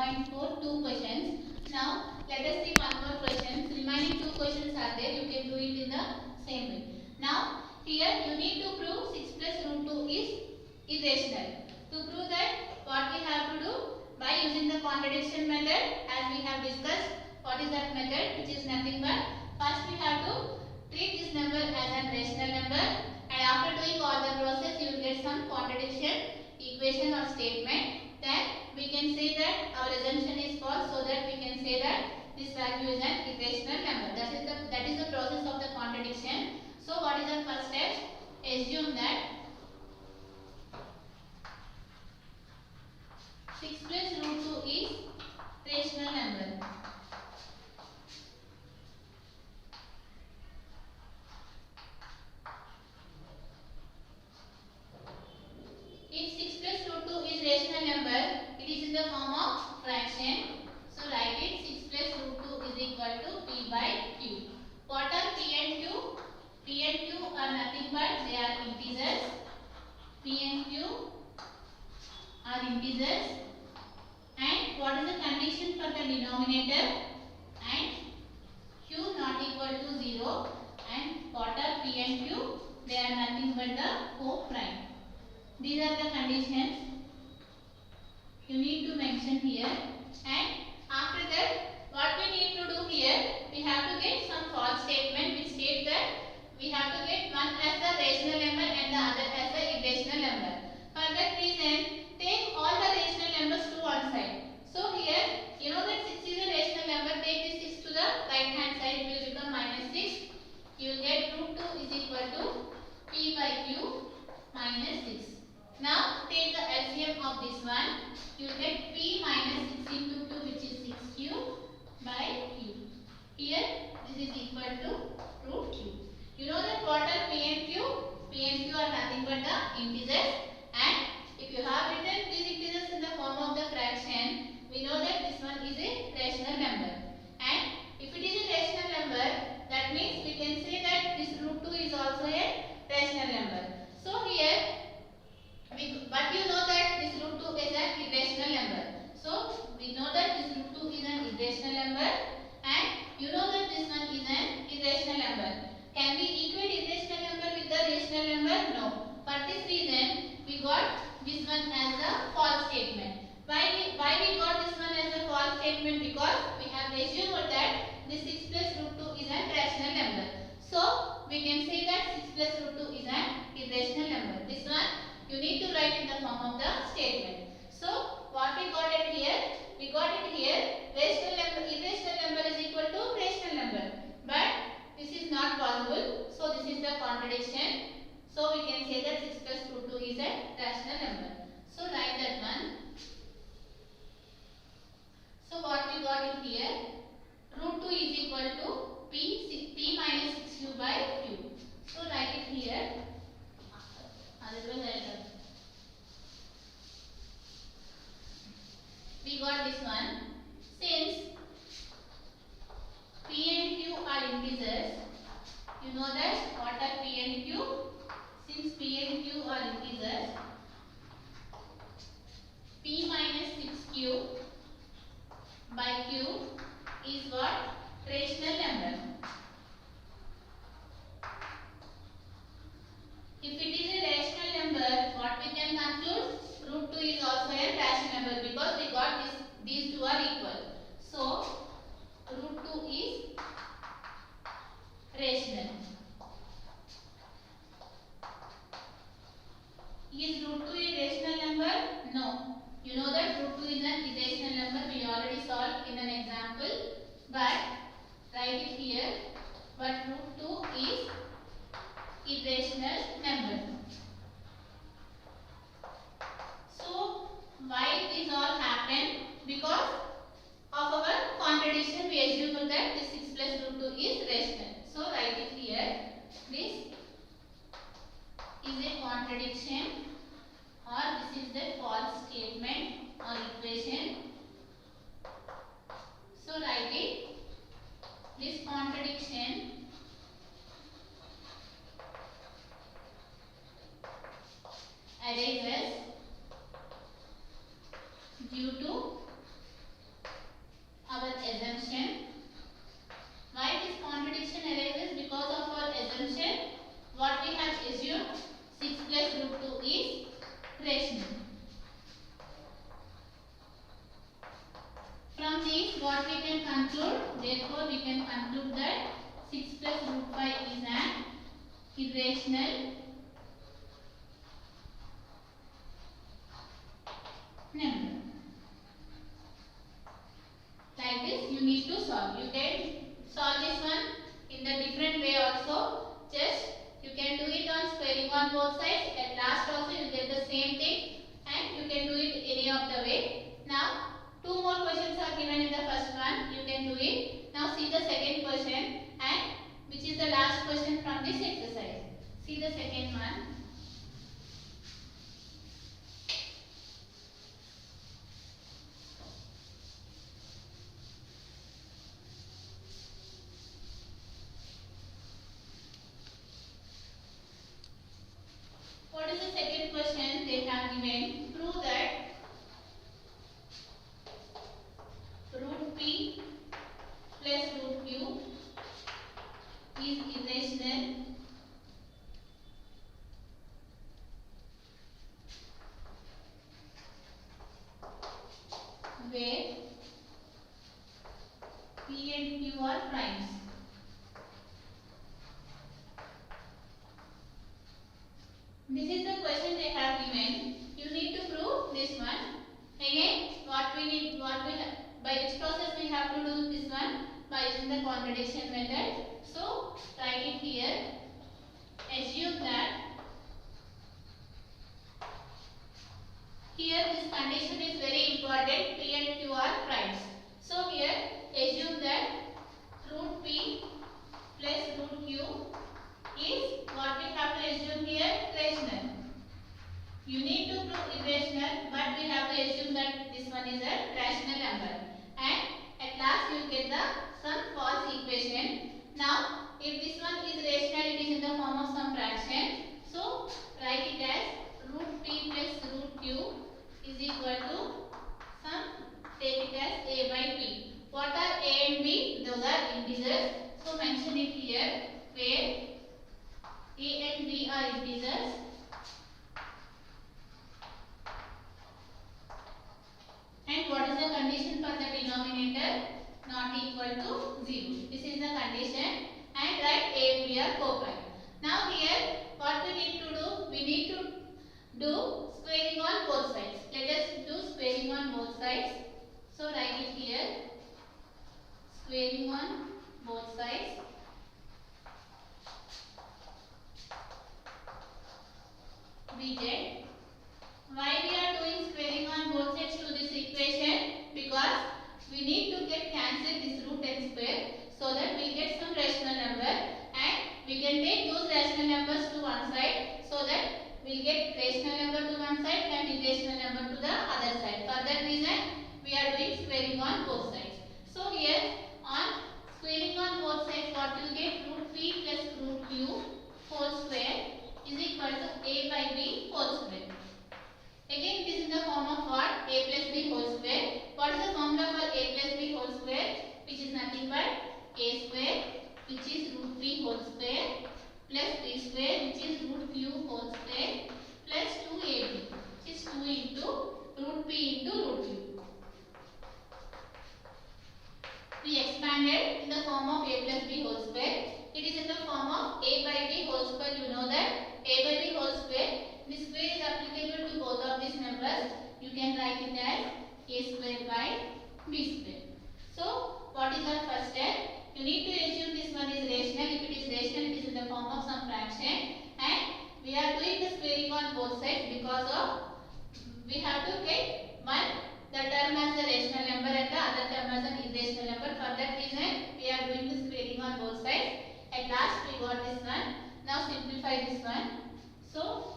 1.4 two questions. Now let us see one more question. Remaining two questions are there. You can do it in the same way. Now here you need to prove 6 plus root 2 is irrational. To prove that, what we have to do, by using the contradiction method, as we have discussed. What is that method? Which is nothing but, first we have to treat this number as a rational number, and after doing all the process you will get some contradiction equation or statement. Then we can say that our assumption is false, so that we can say that this value is an irrational number. That is the process of the contradiction. So what is the first step? Assume that 6 plus root 2 is rational number. If 6 plus root 2 is rational number, it is in the form of fraction. So write it, 6 plus root 2 is equal to p by q. What are p and q? P and q are nothing but they are integers. P and q are integers. And what is the condition for the denominator? And q not equal to 0. And what are p and q? They are nothing but the co-prime. These are the conditions you need to mention here. And after that, what we need to do here, we have to get some false statement which states that we have to get one as the rational number and the other as the irrational number. For that reason, take all the rational numbers to one side. So here, you know that 6 is a rational number. Take this 6 to the right hand side. It will become minus 6. You will get root 2 is equal to p by q minus 6. Now take the LCM of this one. You will get p minus 6 into 2, which is 6q by q. Here this is equal to root q. You know that what are p and q? P and q are nothing but the integers. And if you have written these integers in the form of the fraction, we know that this one is a rational number. And if it is a rational number, that means we can say that this root 2 is also a rational number. So here, but you know that this root 2 is an irrational number. So we know that this root 2 is an irrational number, and you know that this one is an irrational number. Can we equate irrational number with the rational number? No. For this reason, we got this one as a false statement. Why we got this one as a false statement? Because we have assumed that this 6 plus root 2 is an rational number. So we can say that 6 plus root 2 is an irrational number. This one you need to write in the form of the statement. So what we got it here? We got it here. Rational number, irrational number is equal to rational number. But this is not possible. So this is the contradiction. So we can say that 6 plus root 2 is a rational number. So write that one. So what we got it here? Root 2 is equal to p minus 6q by q. So write it here. Otherwise we got this one. Since p and q are integers, you know that what are p and q? Since p and q are integers, p minus 6q by q is what? Rational number. If it is a rational number, what we can conclude? Root 2 is also a rational number, because we got these two are equal. So root 2 is rational. Is root 2 a rational number? No. You know that root 2 is an irrational number. We already solved in an example. But write it here. But root 2 is irrational number. So why this all happened? Because of our contradiction, we assume that this 6 plus root 2 is rational. So write it here. This is a contradiction, or this is the false statement or equation. So write it. This contradiction arises due to Therefore, we can conclude that 6 plus root 5 is an irrational number. Like this, you need to solve. You can solve this one in the different way also. Just you can do it on squaring on both sides. At last also you get the same thing, and you can do it any of the way. Now, two more questions are given in the first one. You can do it. Now see the second question, and which is the last question from this exercise. See the second one. What is the second question they have given? Prove that root p plus root q is irrational where p and q are primes. This is the question they have given. You need to prove this one. Again, what we need, by which process we have to do this one? By using the contradiction method. So, write it here. Assume that here this condition is very important. P and Q are primes. So, here assume that root P plus root Q is what we have to assume here, rational. You need to prove irrational, but we have to assume that this one is a rational number. And at last you get the some false equation. Now, if this one is rational, it is in the form of some fraction. So, write it as root p plus root q is equal to some, take it as a by p. What are a and b? Those are integers. So, mention it here where a and b are integers. And what is the condition for the denominator? Not equal to 0. This is the condition. And write a and b are co-prime. Now here, what we need to do? We need to do squaring on both sides. Let us do squaring on both sides. So write it here. Squaring on both sides. We get, why we are doing squaring on both sides to this equation? Because we need to get cancel this root n square so that we get some rational number, and we can take those rational numbers to one side so that we will get rational number to one side and irrational number to the other side. For that reason, we are doing squaring on both sides. So here on squaring on both sides, what we will get? Root p plus root q whole square is equal to a by b whole square. Again, it is in the form of what? A plus b whole square. What is the formula for a plus b whole square? Which is nothing but a square, which is root p whole square, plus b square, which is root q whole square, plus 2ab, which is 2 into root p into root q. We expanded in the form of a plus b whole square. It is in the form of a by b whole square. You know that a by b whole square. This square is applicable to both of these numbers. You can write it as a square by b square. So, what is our first step? You need to assume this one is rational. If it is rational, it is in the form of some fraction. And we are doing the squaring on both sides because of we have to get one the term as a rational number and the other term as an irrational number. For that reason, we are doing the squaring on both sides. At last, we got this one. Now simplify this one. So,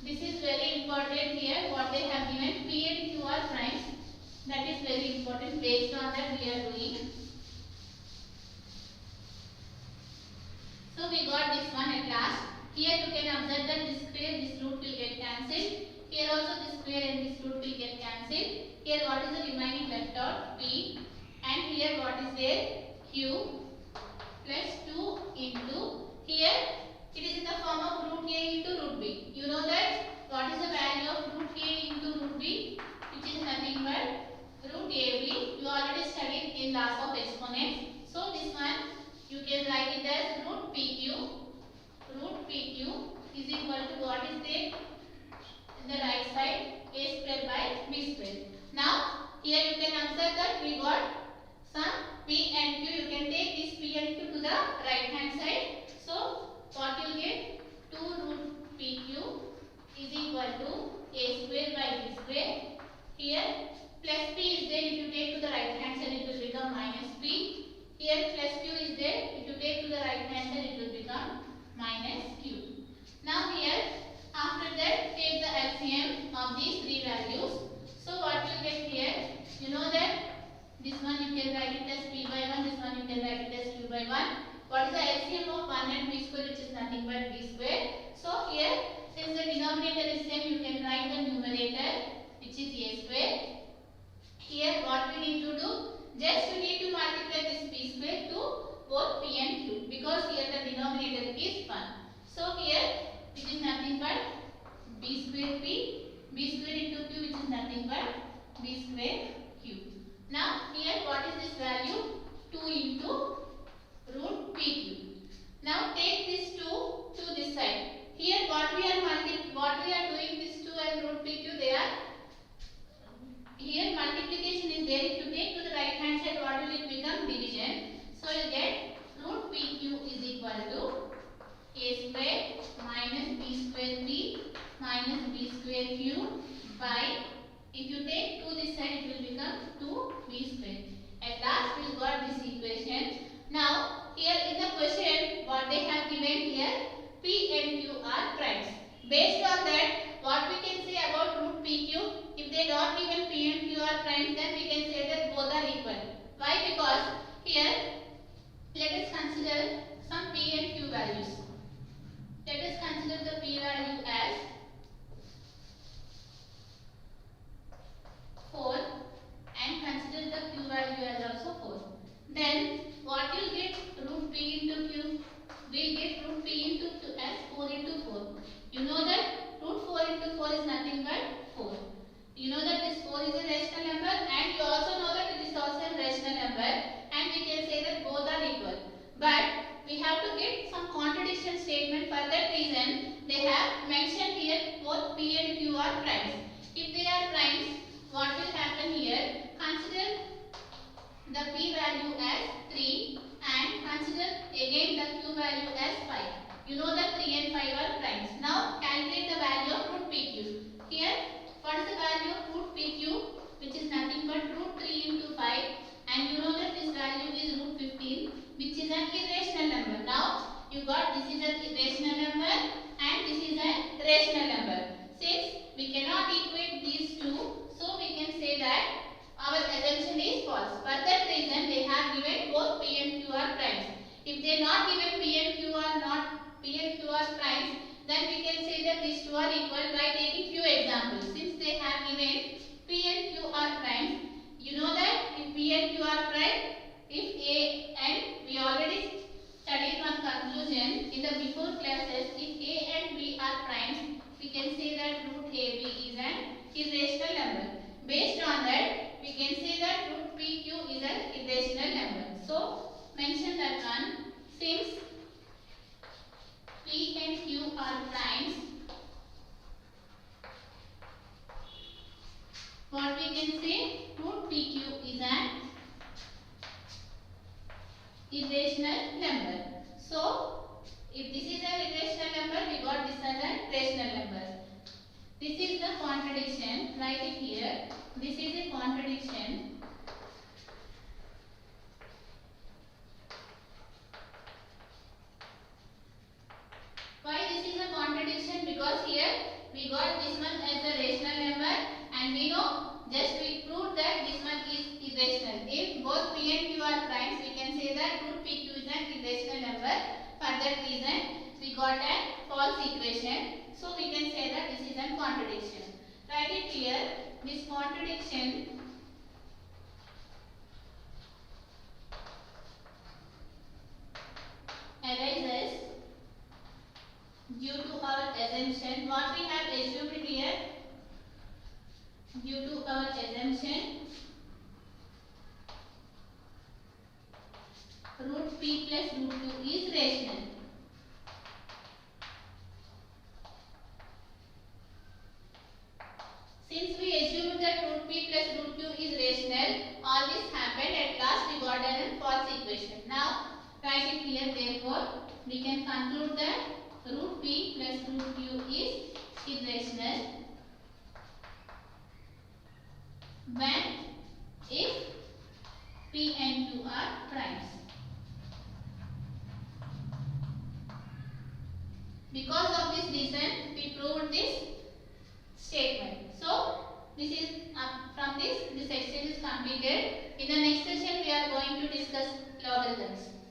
this is very important here. What they have given, p and q are primes. That is very important. Based on that, we are doing. So we got this one at last. Here you can observe that this square, this root will get cancelled. Here also this square and this root will get cancelled. Here what is the remaining left out? P. And here what is there? Q plus 2 into. Here it is in the form of root a into root b. You know that what is the value of root a into root b? Which is nothing but root ab. You already studied in last of what is there in the right side? A square by B square. Now here you can observe that we got some P and Q. You can take this P and Q to the right hand side. So what you get? 2 root PQ is equal to A square by B square. Here plus P is there. If you take to the right hand side, it will become minus P. Here plus Q is there. If you take to the right hand side, it will become minus Q. Now here, after that, take the LCM of these three values. So what you get here, you know that this one you can write it as P by 1, this one you can write it as Q by 1. What is the LCM of 1 and B square, which is nothing but B square. So here, since the denominator is same, you can write the numerator, which is A square. Here what we need to do, just we need to multiply this B square to both P and Q, because here the denominator is 1. So here it is nothing but B square P, B square into Q, which is nothing but B square Q. Now here what is this value? 2 into root PQ. Now take this 2 to this side. Here what we are doing, this 2 and root PQ, they are here multiplication is there. If you take to the right hand side, what will it become? Division. So you get root PQ is equal to A square minus B square P minus B square Q by, if you take 2 this side, it will become 2B square. At last we got this equation. Now here in the question, what they have given here, P and Q are primes. Based on that, what we can say about root PQ? If they not given P and Q are primes, then we can say that both are equal. Why? Because here, let us consider some P and Q values. Let us consider the P value as 4 and consider the Q value as also 4. Then what you get? Root P into Q. We get root P into Q as 4 into 4. You know that root 4 into 4 is nothing but 4. You know that this 4 is a rational number, and you also know that it is also a rational number, and we can say that both are equal. But we have to get some contradiction statement. For that reason, they have mentioned here both P and Q are primes. If they are primes, what will happen here? Consider the P value as 3 and consider again the Q value as 5. You know that 3 and 5 are primes. Now calculate the value of root PQ. Here, what is the value of root PQ? Which is nothing but root 3 into 5, and you know that this value is root 15, which is an irrational number. Now you got this is an irrational number and this is an rational number. Since we cannot equate these two, so we can say that our assumption is false. For that reason, they have given both P and Q are primes. If they not given P and Q are primes, then we can say that these two are equal by taking few examples. Since they have given P and Q are primes, you know that if P and Q are prime, if A and we already studied one conclusion in the before classes, if A and B are primes, we can say that root AB is an irrational number. Based on that, we can say that root PQ is an irrational number. So mention that one. Since P and Q are primes, what we can say, root PQ is an irrational number. So if this is an irrational number, we got this as a rational number. This is the contradiction. Write it here. This is a contradiction. Why this is a contradiction? Because here we got this one as a rational number, and we know, just we proved that this one is irrational. If both P and Q are primes, we can say that root PQ is an irrational number. For that reason, we got a false equation. So we can say that this is a contradiction. Write it here. This contradiction arises due to our assumption. What we have assumed here, due to our assumption, root P plus root 2 is rational. conclude that root p plus root q is irrational when if p and q are primes. Because of this reason, we proved this statement. So, this is from this exercise is completed. In the next session, we are going to discuss logarithms.